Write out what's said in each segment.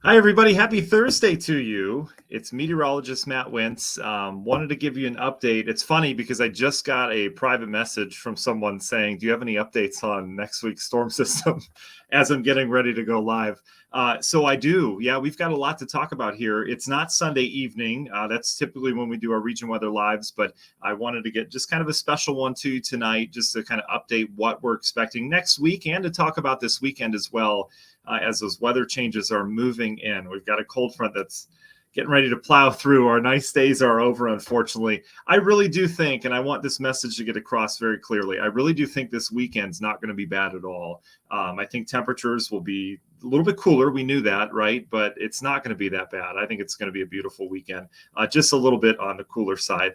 Hi, everybody. Happy Thursday to you. It's meteorologist Matt Wentz. Wanted to give you an update. It's funny because I just got a private message from someone saying, do you have any updates on next week's storm system as I'm getting ready to go live? So I do. Yeah, we've got a lot to talk about here. It's not Sunday evening. That's typically when we do our region weather lives, but I wanted to get just kind of a special one to you tonight, just to kind of update what we're expecting next week and to talk about this weekend as well, as those weather changes are moving in. We've got a cold front that's getting ready to plow through. Our nice days are over, unfortunately. I really do think, and I want this message to get across very clearly, I really do think this weekend's not going to be bad at all. I think temperatures will be a little bit cooler. We knew that, right? But it's not going to be that bad. I think it's going to be a beautiful weekend, just a little bit on the cooler side.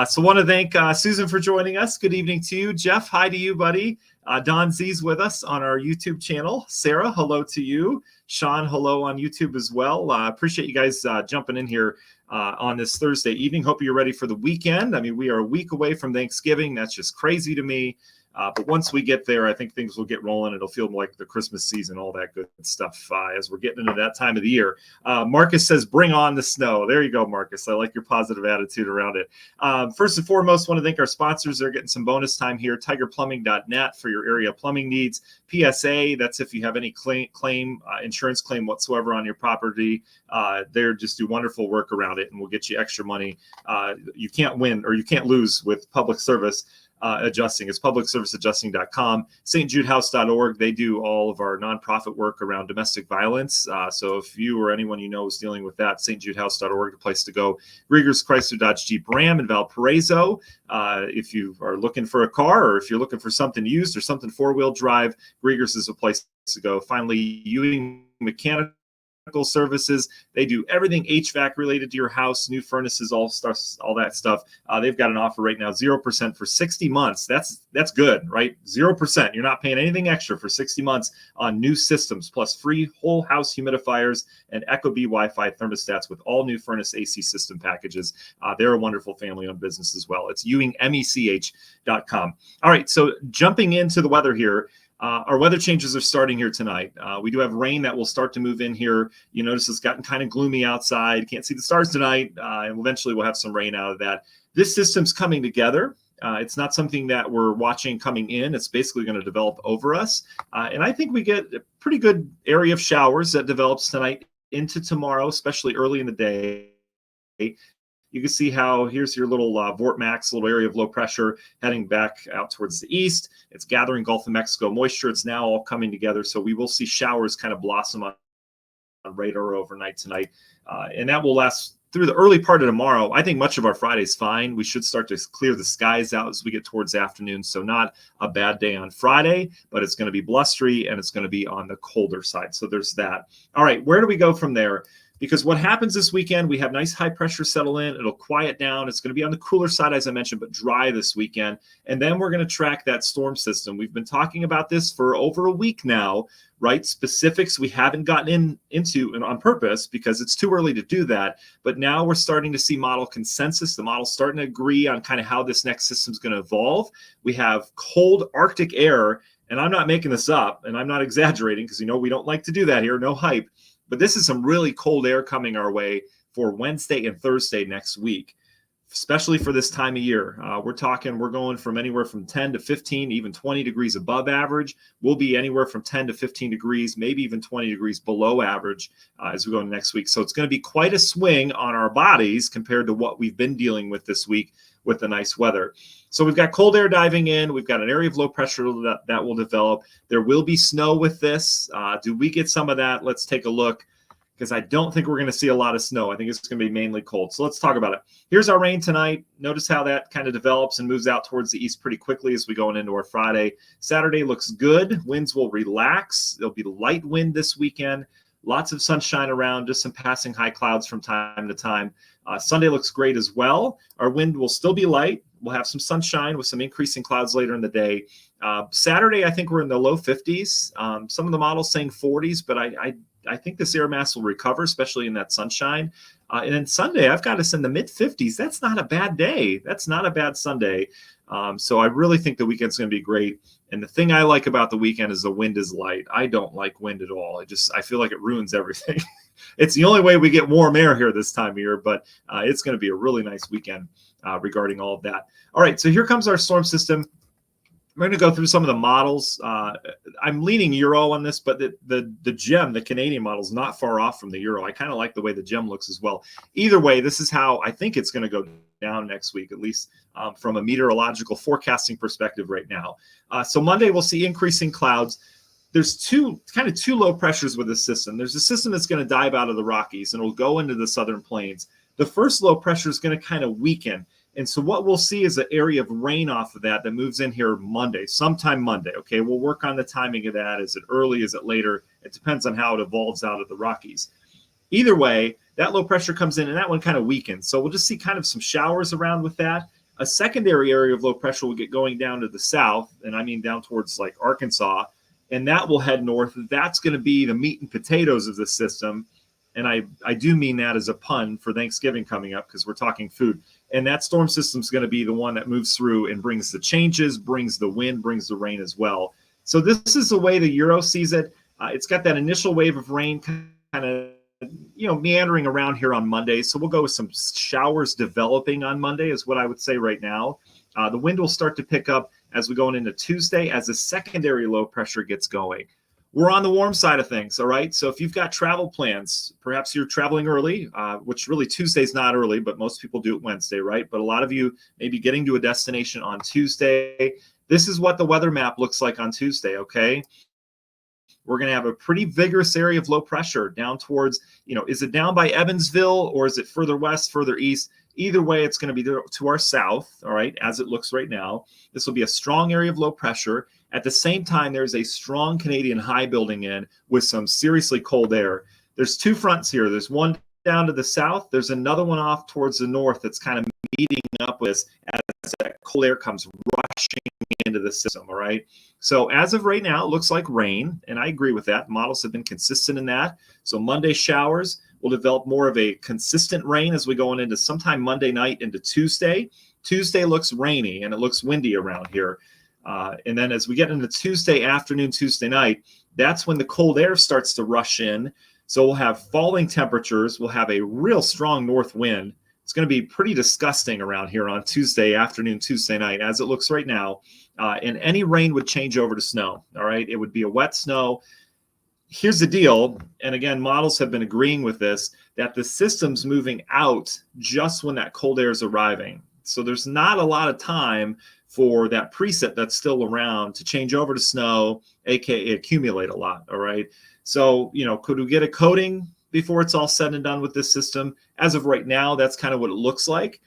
So want to thank Susan for joining us. Good evening to you. Jeff, hi to you, buddy. Don Z's with us on our YouTube channel. Sarah, hello to you. Sean, hello on YouTube as well. Appreciate you guys jumping in here on this Thursday evening. Hope you're ready for the weekend. I mean, we are a week away from Thanksgiving. That's just crazy to me. But once we get there, I think things will get rolling. It'll feel like the Christmas season, all that good stuff as we're getting into that time of the year. Marcus says, bring on the snow. There you go, Marcus. I like your positive attitude around it. First and foremost, want to thank our sponsors. They're getting some bonus time here. TigerPlumbing.net for your area plumbing needs. PSA, that's if you have any insurance claim whatsoever on your property. They're just do wonderful work around it, and we'll get you extra money. You can't win or you can't lose with public service. Adjusting. It's publicserviceadjusting.com. stjudehouse.org. They do all of our nonprofit work around domestic violence. So if you or anyone you know is dealing with that, stjudehouse.org, the place to go. Grieger's Chrysler Dodge Jeep Ram in Valparaiso. If you are looking for a car or if you're looking for something used or something four-wheel drive, Grieger's is a place to go. Finally, Ewing Mechanical Services. They do everything HVAC related to your house, new furnaces, all that stuff. They've got an offer right now, 0% for 60 months. That's good, right? 0%. You're not paying anything extra for 60 months on new systems, plus free whole house humidifiers and ecobee Wi-Fi thermostats with all new furnace AC system packages. They're a wonderful family-owned business as well. It's ewingmech.com. All right, so jumping into the weather here. Our weather changes are starting here tonight. We do have rain that will start to move in here. You notice it's gotten kind of gloomy outside. Can't see the stars tonight, and eventually we'll have some rain out of that. This system's coming together. It's not something that we're watching coming in. It's basically going to develop over us. And I think we get a pretty good area of showers that develops tonight into tomorrow, especially early in the day. You can see how here's your little Vortmax, little area of low pressure heading back out towards the east. It's gathering Gulf of Mexico moisture. It's now all coming together. So we will see showers kind of blossom on radar overnight tonight. And that will last through the early part of tomorrow. I think much of our Friday is fine. We should start to clear the skies out as we get towards afternoon. So not a bad day on Friday, but it's going to be blustery and it's going to be on the colder side. So there's that. All right, where do we go from there? Because what happens this weekend, we have nice high pressure settle in. It'll quiet down. It's going to be on the cooler side, as I mentioned, but dry this weekend. And then we're going to track that storm system. We've been talking about this for over a week now, right? Specifics we haven't gotten into and on purpose because it's too early to do that. But now we're starting to see model consensus. The model's starting to agree on kind of how this next system is going to evolve. We have cold Arctic air, and I'm not making this up, and I'm not exaggerating because, we don't like to do that here. No hype. But this is some really cold air coming our way for Wednesday and Thursday next week, especially for this time of year. We're going from anywhere from 10 to 15, even 20 degrees above average. We'll be anywhere from 10 to 15 degrees, maybe even 20 degrees below average as we go into next week. So it's going to be quite a swing on our bodies compared to what we've been dealing with this week with the nice weather. So we've got cold air diving in. We've got an area of low pressure that will develop. There will be snow with this. Do we get some of that? Let's take a look, because I don't think we're going to see a lot of snow. I think it's going to be mainly cold. So let's talk about it. Here's our rain tonight. Notice how that kind of develops and moves out towards the east pretty quickly as we go into our Friday. Saturday looks good. Winds will relax. There'll be light wind this weekend. Lots of sunshine around, just some passing high clouds from time to time. Sunday looks great as well. Our wind will still be light. We'll have some sunshine with some increasing clouds later in the day. Saturday, I think we're in the low 50s. Some of the models saying 40s, but I think this air mass will recover, especially in that sunshine. And then Sunday, I've got us in the mid 50s. That's not a bad day. That's not a bad Sunday. So I really think the weekend's going to be great. And the thing I like about the weekend is the wind is light. I don't like wind at all. I feel like it ruins everything. It's the only way we get warm air here this time of year, but it's going to be a really nice weekend regarding all of that. All right, so here comes our storm system. We're going to go through some of the models. I'm leaning Euro on this, but the GEM, the Canadian model, is not far off from the Euro. I kind of like the way the GEM looks as well. Either way, this is how I think it's going to go down next week, at least from a meteorological forecasting perspective right now. So Monday, we'll see increasing clouds. There's two low pressures with this system. There's a system that's going to dive out of the Rockies and will go into the southern plains. The first low pressure is going to kind of weaken. And so what we'll see is an area of rain off of that moves in here Monday, sometime Monday. Okay, we'll work on the timing of that. Is it early? Is it later? It depends on how it evolves out of the Rockies. Either way, that low pressure comes in and that one kind of weakens. So we'll just see kind of some showers around with that. A secondary area of low pressure will get going down to the south, and I mean down towards like Arkansas, and that will head north. That's going to be the meat and potatoes of the system. And I do mean that as a pun for Thanksgiving coming up because we're talking food. And that storm system is going to be the one that moves through and brings the changes, brings the wind, brings the rain as well. So this is the way the Euro sees it. It's got that initial wave of rain kind of, meandering around here on Monday. So we'll go with some showers developing on Monday is what I would say right now. The wind will start to pick up as we go into Tuesday as the secondary low pressure gets going. We're on the warm side of things, all right? So if you've got travel plans, perhaps you're traveling early, which really Tuesday's not early, but most people do it Wednesday, right? But a lot of you may be getting to a destination on Tuesday. This is what the weather map looks like on Tuesday, okay? We're going to have a pretty vigorous area of low pressure down towards, is it down by Evansville or is it further west, further east? Either way, it's going to be to our south, all right, as it looks right now. This will be a strong area of low pressure. At the same time, there's a strong Canadian high building in with some seriously cold air. There's two fronts here. There's one down to the south. There's another one off towards the north that's kind of meeting up with us as that cold air comes rushing into the system, all right? So as of right now, it looks like rain, and I agree with that. Models have been consistent in that. So Monday showers will develop more of a consistent rain as we go into sometime Monday night into Tuesday. Tuesday looks rainy, and it looks windy around here. And then as we get into Tuesday afternoon, Tuesday night, that's when the cold air starts to rush in. So we'll have falling temperatures. We'll have a real strong north wind. It's going to be pretty disgusting around here on Tuesday afternoon, Tuesday night, as it looks right now. And any rain would change over to snow. All right. It would be a wet snow. Here's the deal. And again, models have been agreeing with this, that the system's moving out just when that cold air is arriving. So there's not a lot of time for that preset that's still around to change over to snow, aka accumulate a lot. All right. So, could we get a coating before it's all said and done with this system? As of right now, that's kind of what it looks like.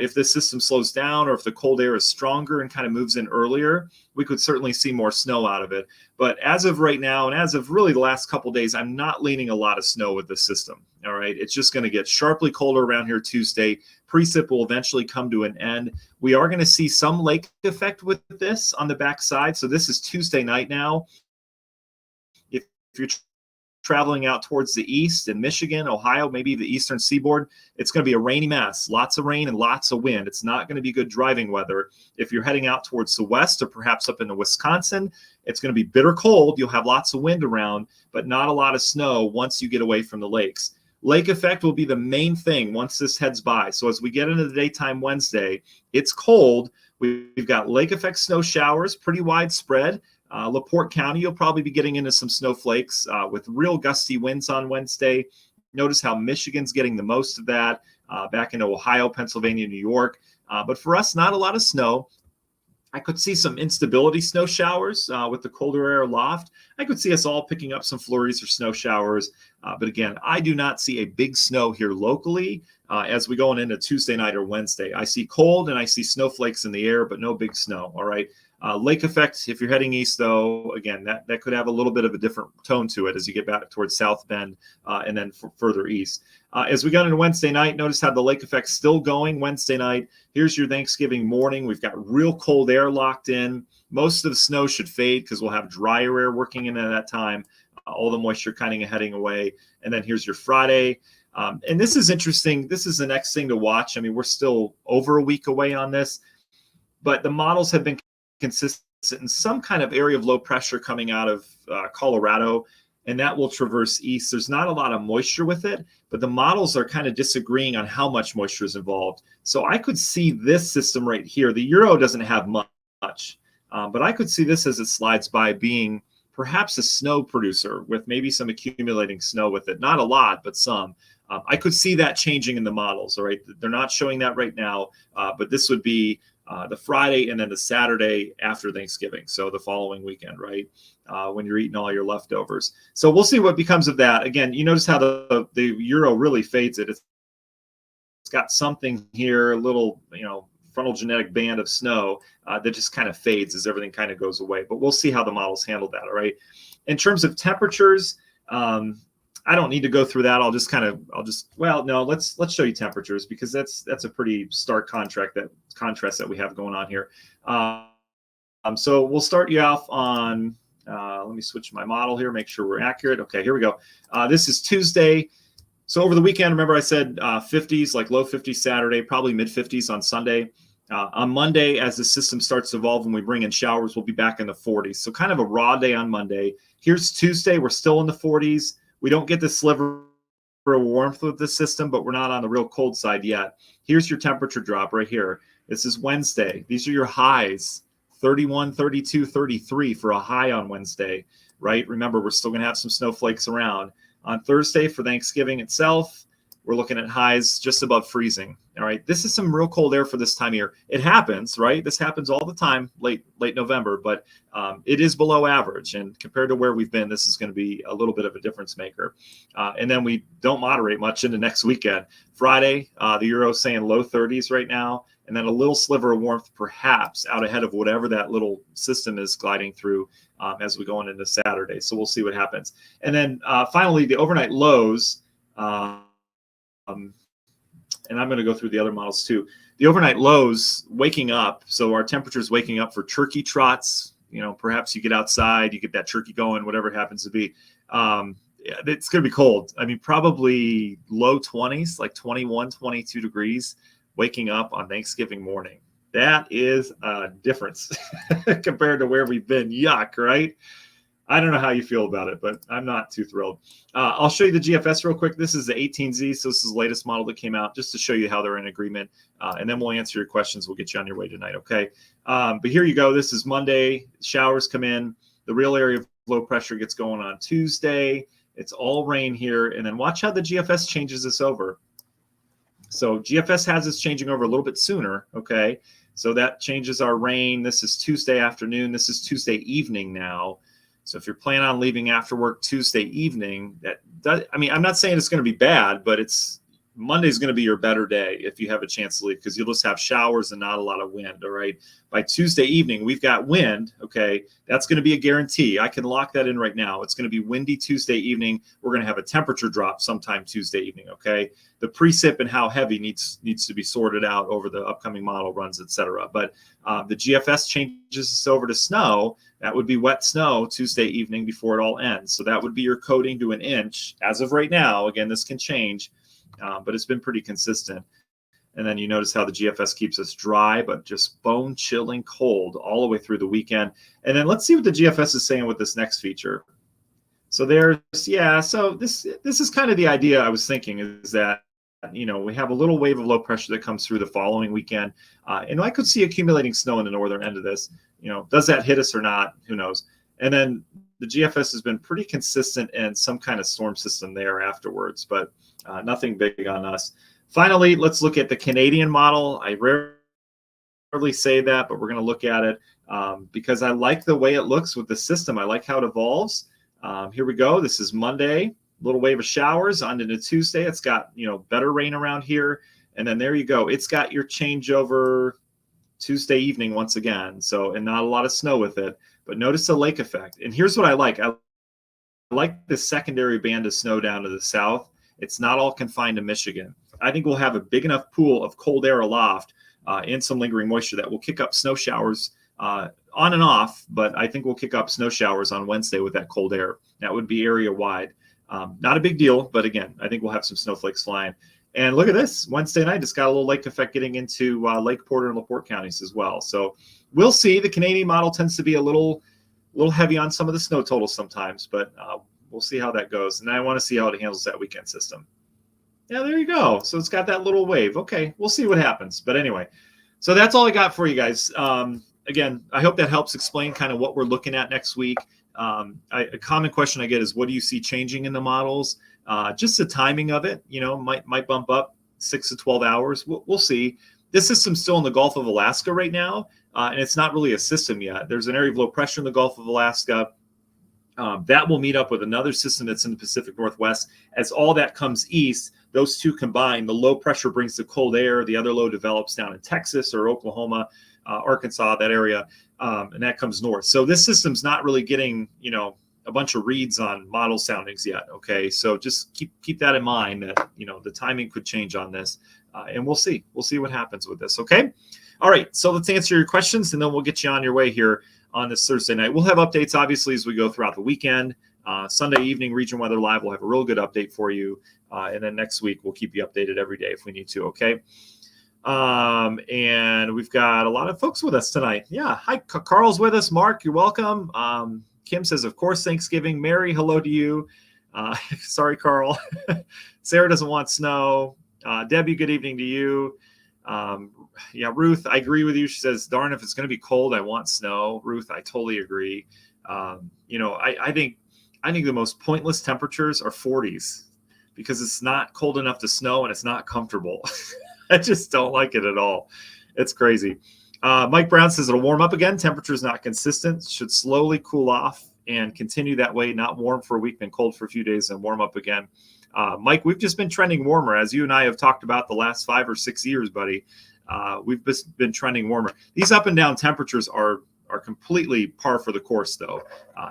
If this system slows down or if the cold air is stronger and kind of moves in earlier, we could certainly see more snow out of it. But as of right now, and as of really the last couple of days, I'm not leaning a lot of snow with this system. All right. It's just going to get sharply colder around here Tuesday. Precip will eventually come to an end. We are going to see some lake effect with this on the backside. So this is Tuesday night now. If you're traveling out towards the east in Michigan, Ohio, maybe the eastern seaboard, it's going to be a rainy mess. Lots of rain and lots of wind. It's not going to be good driving weather. If you're heading out towards the west or perhaps up into Wisconsin, it's going to be bitter cold. You'll have lots of wind around, but not a lot of snow once you get away from the lakes. Lake effect will be the main thing once this heads by. So as we get into the daytime Wednesday, it's cold. We've got lake effect snow showers, pretty widespread. LaPorte County, you'll probably be getting into some snowflakes with real gusty winds on Wednesday. Notice how Michigan's getting the most of that, back into Ohio, Pennsylvania, New York. But for us, not a lot of snow. I could see some instability snow showers with the colder air aloft. I could see us all picking up some flurries or snow showers. But again, I do not see a big snow here locally as we go into Tuesday night or Wednesday. I see cold and I see snowflakes in the air, but no big snow. All right. Lake effect, if you're heading east, though, again, that could have a little bit of a different tone to it as you get back towards South Bend and then further east. As we got into Wednesday night, notice how the lake effect's still going Wednesday night. Here's your Thanksgiving morning. We've got real cold air locked in. Most of the snow should fade because we'll have drier air working in at that time. All the moisture kind of heading away. And then here's your Friday. And this is interesting. This is the next thing to watch. I mean, we're still over a week away on this. but the models have been consistent in some kind of area of low pressure coming out of Colorado, and that will traverse east. There's not a lot of moisture with it, but the models are kind of disagreeing on how much moisture is involved. So I could see this system right here. The Euro doesn't have much, but I could see this as it slides by being perhaps a snow producer with maybe some accumulating snow with it. Not a lot, but some. I could see that changing in the models. All right, they're not showing that right now, but this would be the Friday and then the Saturday after Thanksgiving. So the following weekend, right? When you're eating all your leftovers. So we'll see what becomes of that. Again, you notice how the Euro really fades it. It's got something here, a little, frontal genetic band of snow that just kind of fades as everything kind of goes away. But we'll see how the models handle that. All right. In terms of temperatures, I don't need to go through that. Let's show you temperatures because that's a pretty stark contrast that we have going on here. So we'll start you off on, let me switch my model here, make sure we're accurate. Okay, here we go. This is Tuesday. So over the weekend, remember I said 50s, like low 50s Saturday, probably mid 50s on Sunday. On Monday, as the system starts to evolve and we bring in showers, we'll be back in the 40s. So kind of a raw day on Monday. Here's Tuesday. We're still in the 40s. We don't get the sliver of warmth with the system, but we're not on the real cold side yet. Here's your temperature drop right here. This is Wednesday. These are your highs, 31, 32, 33 for a high on Wednesday, right? Remember, we're still going to have some snowflakes around. On Thursday for Thanksgiving itself, we're looking at highs just above freezing. All right, this is some real cold air for this time of year. It happens, right? This happens all the time, late November, but it is below average. And compared to where we've been, this is going to be a little bit of a difference maker. And then we don't moderate much into next weekend. Friday, the Euro's saying low 30s right now, and then a little sliver of warmth perhaps out ahead of whatever that little system is gliding through as we go on into Saturday. So we'll see what happens. And then finally, the overnight lows. And I'm going to go through the other models too. The overnight lows waking up. So our temperatures waking up for turkey trots. Perhaps you get outside, you get that turkey going, whatever it happens to be. It's going to be cold. I mean, probably low 20s, like 21, 22 degrees waking up on Thanksgiving morning. That is a difference compared to where we've been. Yuck, right? I don't know how you feel about it, but I'm not too thrilled. I'll show you the GFS real quick. This is the 18Z, so this is the latest model that came out, just to show you how they're in agreement. And then we'll answer your questions. We'll get you on your way tonight, okay? But here you go. This is Monday. Showers come in. The real area of low pressure gets going on Tuesday. It's all rain here. And then watch how the GFS changes this over. So GFS has this changing over a little bit sooner, okay? So that changes our rain. This is Tuesday afternoon. This is Tuesday evening now. So if you're planning on leaving after work Tuesday evening, I'm not saying it's going to be bad, but Monday's going to be your better day if you have a chance to leave because you'll just have showers and not a lot of wind, all right? By Tuesday evening, we've got wind, okay? That's going to be a guarantee. I can lock that in right now. It's going to be windy Tuesday evening. We're going to have a temperature drop sometime Tuesday evening, okay? The precip and how heavy needs to be sorted out over the upcoming model runs, et cetera. But the GFS changes this over to snow. That would be wet snow Tuesday evening before it all ends. So that would be your coating to an inch. As of right now, again, this can change, but it's been pretty consistent. And then you notice how the GFS keeps us dry, but just bone chilling cold all the way through the weekend. And then let's see what the GFS is saying with this next feature. So so this is kind of the idea I was thinking is that, we have a little wave of low pressure that comes through the following weekend. And I could see accumulating snow in the northern end of this. Does that hit us or not? Who knows? And then the GFS has been pretty consistent in some kind of storm system there afterwards, but nothing big on us. Finally, let's look at the Canadian model. I rarely say that, but we're going to look at it because I like the way it looks with the system. I like how it evolves. Here we go. This is Monday. Little wave of showers on into Tuesday. It's got, better rain around here. And then there you go. It's got your changeover Tuesday evening once again. So, and not a lot of snow with it, but notice the lake effect. And here's what I like. I like the secondary band of snow down to the south. It's not all confined to Michigan. I think we'll have a big enough pool of cold air aloft and some lingering moisture that will kick up snow showers on and off, but I think we'll kick up snow showers on Wednesday with that cold air. That would be area wide. Not a big deal, but again, I think we'll have some snowflakes flying. And look at this. Wednesday night, it's got a little lake effect getting into Lake Porter and LaPorte counties as well. So we'll see. The Canadian model tends to be a little heavy on some of the snow totals sometimes, but we'll see how that goes. And I want to see how it handles that weekend system. Yeah, there you go. So it's got that little wave. Okay, we'll see what happens. But anyway, so that's all I got for you guys. Again, I hope that helps explain kind of what we're looking at next week. A common question I get is, what do you see changing in the models? Just the timing of it, might bump up 6 to 12 hours. We'll see. This system's still in the Gulf of Alaska right now, and it's not really a system yet. There's an area of low pressure in the Gulf of Alaska. That will meet up with another system that's in the Pacific Northwest. As all that comes east, those two combine. The low pressure brings the cold air. The other low develops down in Texas or Oklahoma, Arkansas, that area, and that comes north. So this system's not really getting, a bunch of reads on model soundings yet. Okay, so just keep that in mind that the timing could change on this, and we'll see what happens with this. Okay, all right. So let's answer your questions, and then we'll get you on your way here on this Thursday night. We'll have updates obviously as we go throughout the weekend. Sunday evening, Region Weather Live will have a real good update for you, and then next week we'll keep you updated every day if we need to. Okay. And we've got a lot of folks with us tonight. Yeah. Hi, Carl's with us. Mark, you're welcome. Kim says, of course, Thanksgiving. Mary, hello to you. Sorry, Carl. Sarah doesn't want snow. Debbie, good evening to you. Yeah, Ruth, I agree with you. She says, darn, if it's going to be cold, I want snow. Ruth, I totally agree. I think the most pointless temperatures are 40s because it's not cold enough to snow and it's not comfortable. I just don't like it at all. It's crazy. Mike Brown says it'll warm up again. Temperature's not consistent. Should slowly cool off and continue that way. Not warm for a week, then cold for a few days, and warm up again. Mike, we've just been trending warmer, as you and I have talked about the last 5 or 6 years, buddy. We've just been trending warmer. These up and down temperatures are completely par for the course, though.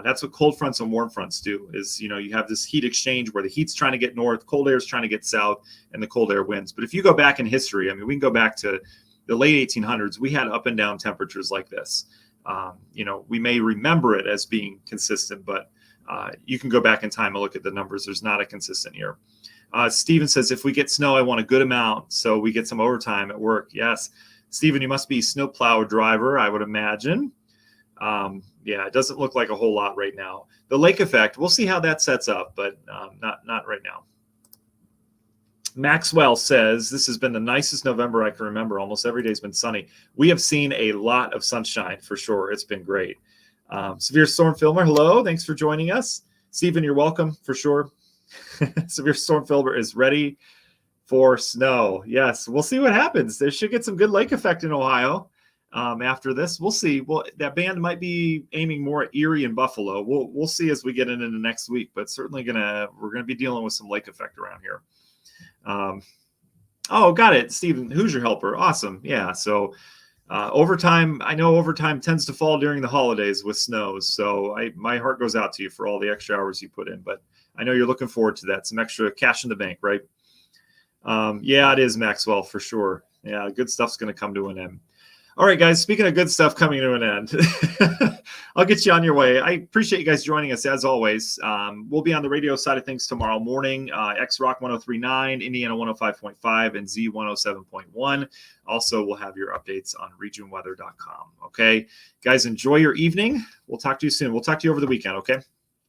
That's what cold fronts and warm fronts do. Is you have this heat exchange where the heat's trying to get north, cold air is trying to get south, and the cold air wins. But if you go back in history, we can go back to the late 1800s. We had up and down temperatures like this. We may remember it as being consistent, but you can go back in time and look at the numbers. There's not a consistent year. Steven says, if we get snow, I want a good amount so we get some overtime at work. Yes. Steven, you must be a snowplow driver, I would imagine. Yeah, it doesn't look like a whole lot right now. The lake effect, we'll see how that sets up, but not right now. Maxwell says, this has been the nicest November I can remember. Almost every day has been sunny. We have seen a lot of sunshine for sure. It's been great. Severe Storm Filmer, hello. Thanks for joining us. Stephen, you're welcome for sure. Severe Storm Filmer is ready for snow. Yes, we'll see what happens. They should get some good lake effect in Ohio after this. We'll see. Well, that band might be aiming more at Erie and Buffalo. We'll see as we get into the next week, but certainly we're gonna be dealing with some lake effect around here. Oh, got it. Stephen, Hoosier Helper. Awesome. Yeah. So overtime, I know overtime tends to fall during the holidays with snows. So my heart goes out to you for all the extra hours you put in, but I know you're looking forward to that. Some extra cash in the bank, right? Yeah, it is, Maxwell, for sure. Yeah, good stuff's going to come to an end. All right, guys, speaking of good stuff coming to an end, I'll get you on your way. I appreciate you guys joining us, as always. We'll be on the radio side of things tomorrow morning, X-Rock 103.9, Indiana 105.5, and Z 107.1. Also, we'll have your updates on regionweather.com. Okay, guys, enjoy your evening. We'll talk to you soon. We'll talk to you over the weekend, okay?